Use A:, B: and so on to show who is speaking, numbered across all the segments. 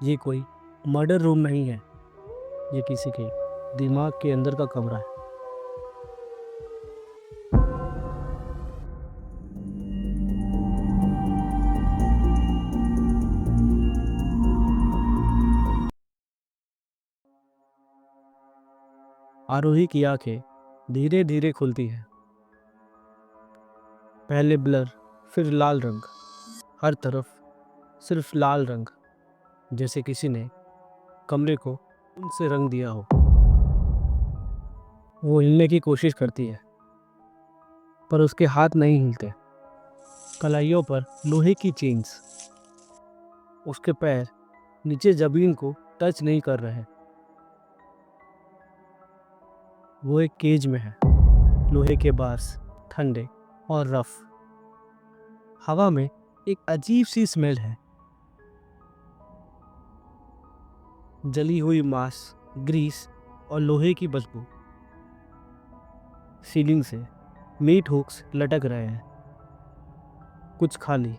A: ये कोई murder room नहीं है। ये किसी के दिमाग के अंदर का कमरा है। आरोही की आंखें धीरे धीरे खुलती हैं। पहले ब्लर, फिर लाल रंग। हर तरफ सिर्फ लाल रंग, जैसे किसी ने कमरे को उनसे रंग दिया हो। वो हिलने की कोशिश करती है, पर उसके हाथ नहीं हिलते। कलाइयों पर लोहे की चेन्स। उसके पैर नीचे जमीन को टच नहीं कर रहे। वो एक केज में है। लोहे के बार्स ठंडे और रफ। हवा में एक अजीब सी स्मेल है। जली हुई मांस, ग्रीस और लोहे की बदबू। सीलिंग से मीट हुक्स लटक रहे हैं, कुछ खाली,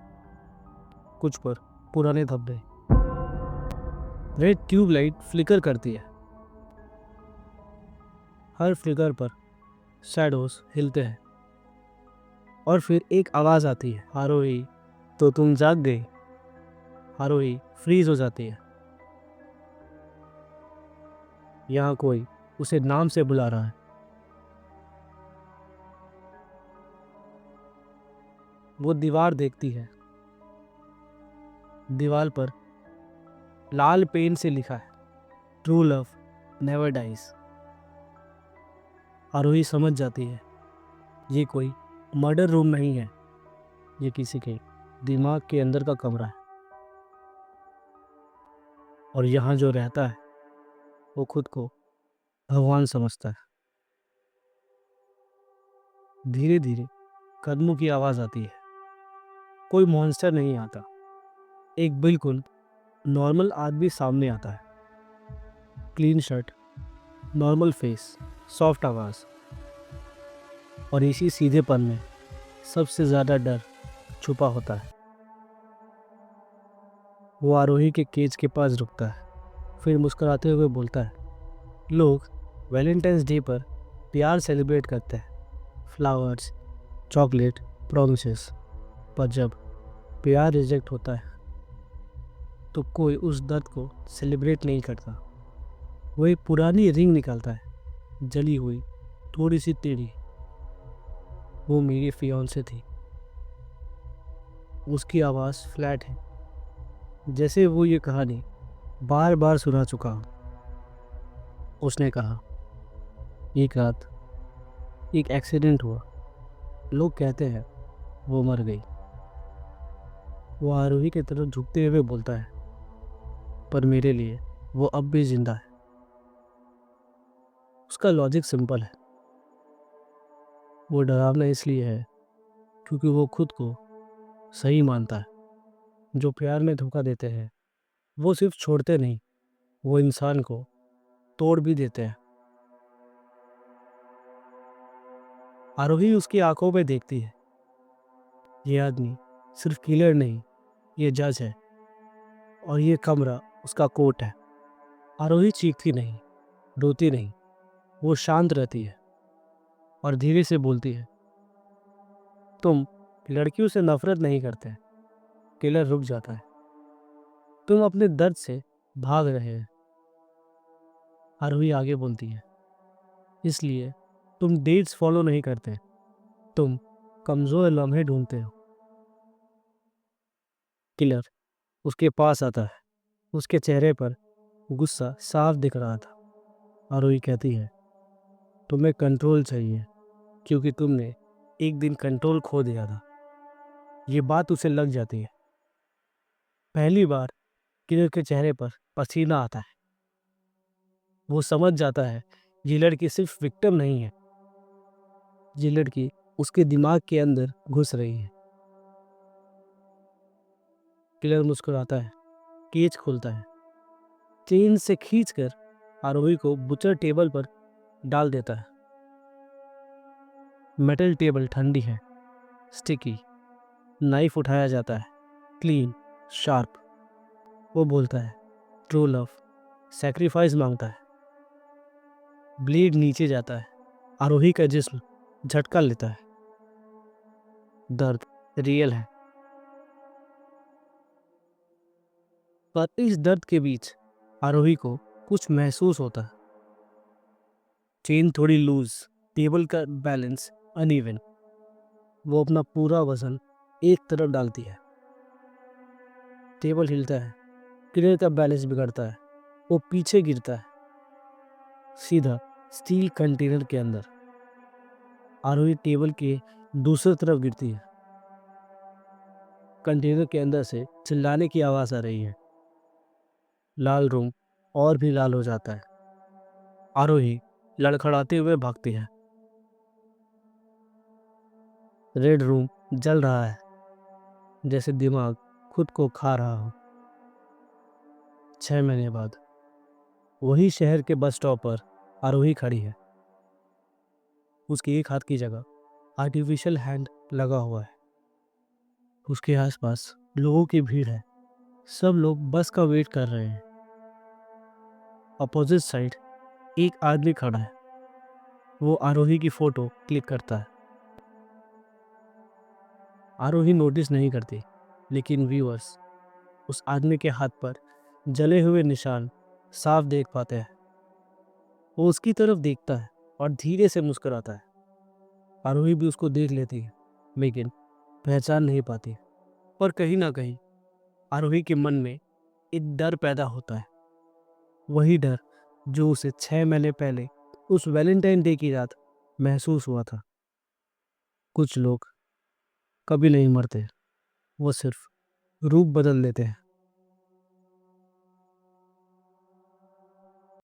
A: कुछ पर पुराने धब्बे। रेड ट्यूबलाइट फ्लिकर करती है। हर फ्लिकर पर शैडोज हिलते हैं। और फिर एक आवाज आती है, आरोही, तो तुम जाग गई। आरोही फ्रीज हो जाती है। यहाँ कोई उसे नाम से बुला रहा है। वो दीवार देखती है। दीवार पर लाल पेन से लिखा है, ट्रू लव नेवर डाइज। आरोही समझ जाती है, ये कोई मर्डर रूम नहीं है। ये किसी के दिमाग के अंदर का कमरा है। और यहाँ जो रहता है वो खुद को भगवान समझता है। धीरे धीरे कदमों की आवाज आती है। कोई मॉन्स्टर नहीं आता। एक बिल्कुल नॉर्मल आदमी सामने आता है। Clean shirt, normal face, soft आवाज। और इसी सीधेपन में सबसे ज्यादा डर छुपा होता है। वो आरोही के केज के पास रुकता है, फिर मुस्कुराते हुए बोलता है, लोग वैलेंटाइंस डे पर प्यार सेलिब्रेट करते हैं, फ्लावर्स, चॉकलेट, प्रोमिसेस। पर जब प्यार रिजेक्ट होता है तो कोई उस दर्द को सेलिब्रेट नहीं करता। वो एक पुरानी रिंग निकालता है, जली हुई, थोड़ी सी टेढ़ी। वो मेरी फियांसे थी। उसकी आवाज़ फ्लैट है, जैसे वो ये कहानी बार बार सुना चुका हूँ। उसने कहा, एक रात एक एक्सीडेंट हुआ। लोग कहते हैं वो मर गई। वो आरोही की तरफ झुकते हुए बोलता है, पर मेरे लिए वो अब भी जिंदा है। उसका लॉजिक सिंपल है। वो डरावना इसलिए है क्योंकि वो खुद को सही मानता है। जो प्यार में धोखा देते हैं वो सिर्फ छोड़ते नहीं, वो इंसान को तोड़ भी देते हैं। आरोही उसकी आंखों में देखती है। ये आदमी सिर्फ किलर नहीं, ये जज है। और ये कमरा उसका कोर्ट है। आरोही चीखती नहीं, रोती नहीं। वो शांत रहती है और धीरे से बोलती है, तुम लड़कियों से नफरत नहीं करते। किलर रुक जाता है। तुम अपने दर्द से भाग रहे हैं। आरोही आगे बोलती है, इसलिए तुम डेट्स फॉलो नहीं करते। तुम कमजोर लम्हे ढूंढते हो। किलर उसके पास आता है। उसके चेहरे पर गुस्सा साफ दिख रहा था। आरोही कहती है, तुम्हें कंट्रोल चाहिए क्योंकि तुमने एक दिन कंट्रोल खो दिया था। ये बात उसे लग जाती है। पहली बार किलर के चेहरे पर पसीना आता है। वो समझ जाता है ये लड़की सिर्फ विक्टिम नहीं है, ये लड़की उसके दिमाग के अंदर घुस रही है। किलर मुस्कुराता है। केज खुलता है। चेन से खींचकर आरोही को बुचर टेबल पर डाल देता है। मेटल टेबल ठंडी है, स्टिकी। नाइफ उठाया जाता है, क्लीन, शार्प। वो बोलता है, ट्रू लव सैक्रिफाइस मांगता है। ब्लेड नीचे जाता है, आरोही का जिस्म झटका लेता है। दर्द रियल है, पर इस दर्द के बीच आरोही को कुछ महसूस होता है। चेन थोड़ी लूज, टेबल का बैलेंस अनइवन। वो अपना पूरा वजन एक तरफ डालती है। टेबल हिलता है, क्लियर का बैलेंस बिगड़ता है, वो पीछे गिरता है, सीधा स्टील कंटेनर के अंदर। आरोही टेबल के दूसरी तरफ गिरती है। कंटेनर के अंदर से चिल्लाने की आवाज आ रही है। लाल रूम और भी लाल हो जाता है। आरोही लड़खड़ाते हुए भागती है। रेड रूम जल रहा है, जैसे दिमाग खुद को खा रहा हो। 6 महीने बाद वही शहर के बस स्टॉप पर आरोही खड़ी है। उसके एक हाथ की जगह आर्टिफिशियल हैंड लगा हुआ है। उसके आसपास लोगों की भीड़ है। सब लोग बस का वेट कर रहे हैं। अपोजिट साइड एक आदमी खड़ा है। वो आरोही की फोटो क्लिक करता है। आरोही नोटिस नहीं करती, लेकिन व्यूअर्स उस आदमी के हाथ पर जले हुए निशान साफ देख पाते हैं। वो उसकी तरफ देखता है और धीरे से मुस्कुराता है। आरोही भी उसको देख लेती है, लेकिन पहचान नहीं पाती। पर कहीं ना कहीं आरोही के मन में एक डर पैदा होता है। वही डर जो उसे 6 महीने पहले उस वैलेंटाइन डे की रात महसूस हुआ था। कुछ लोग कभी नहीं मरते, वो सिर्फ रूप बदल लेते हैं।